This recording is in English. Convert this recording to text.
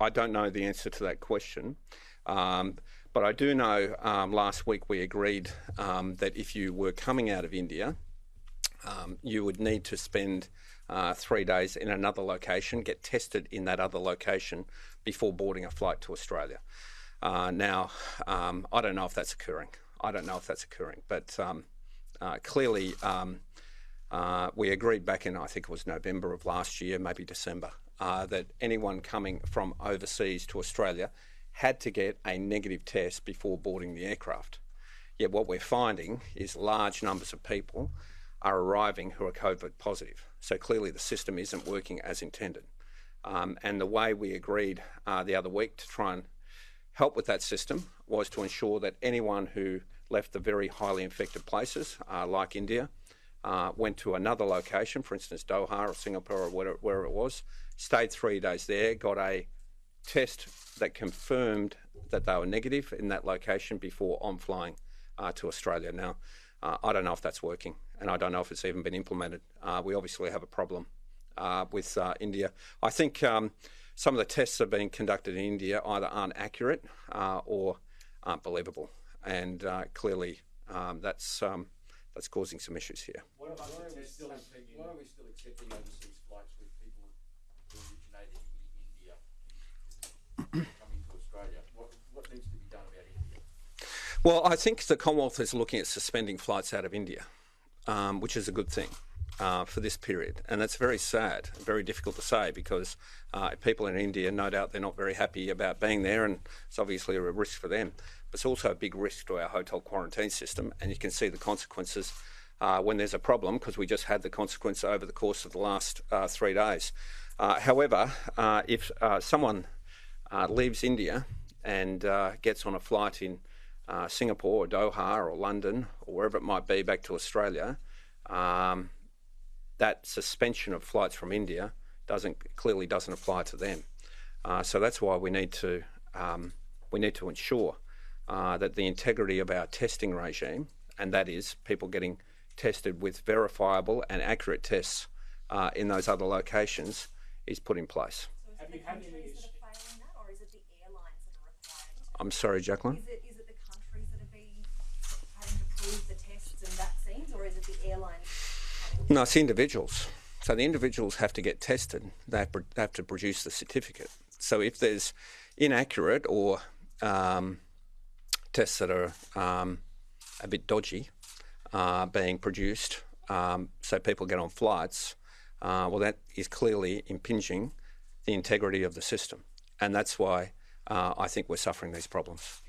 I don't know the answer to that question, but I do know last week we agreed that if you were coming out of India, you would need to spend 3 days in another location, get tested in that other location before boarding a flight to Australia. Now, I don't know if that's occurring. But clearly we agreed back in, I think it was November of last year, maybe December, that anyone coming from overseas to Australia had to get a negative test before boarding the aircraft. Yet what we're finding is large numbers of people are arriving who are COVID positive. So clearly the system isn't working as intended. And the way we agreed the other week to try and help with that system was to ensure that anyone who left the very highly infected places, like India, went to another location, for instance, Doha or Singapore or wherever it was, stayed 3 days there, got a test that confirmed that they were negative in that location before on flying to Australia. Now, I don't know if that's working, and I don't know if it's even been implemented. We obviously have a problem with India. I think some of the tests that are being conducted in India either aren't accurate or aren't believable, and clearly that's causing some issues here. Why are we still accepting overseas flights with people who originated in India coming to Australia? What needs to be done about India? Well, I think the Commonwealth is looking at suspending flights out of India, which is a good thing for this period. And that's very sad, very difficult to say, because people in India, no doubt they're not very happy about being there, and it's obviously a risk for them. But it's also a big risk to our hotel quarantine system, and you can see the consequences when there's a problem, because we just had the consequence over the course of the last 3 days. However, if someone leaves India and gets on a flight in Singapore or Doha or London or wherever it might be back to Australia, that suspension of flights from India clearly doesn't apply to them. So that's why we need to ensure that the integrity of our testing regime, and that is people getting tested with verifiable and accurate tests in those other locations, is put in place. So is it the countries that are failing that, or is it the airlines that are required to? I'm sorry, Jacqueline? Is it the countries that are having to prove the tests and vaccines, or is it the airlines? No, it's the individuals. So the individuals have to get tested. They have to produce the certificate. So if there's inaccurate or tests that are a bit dodgy being produced, so people get on flights, well, that is clearly impinging the integrity of the system. And that's why I think we're suffering these problems.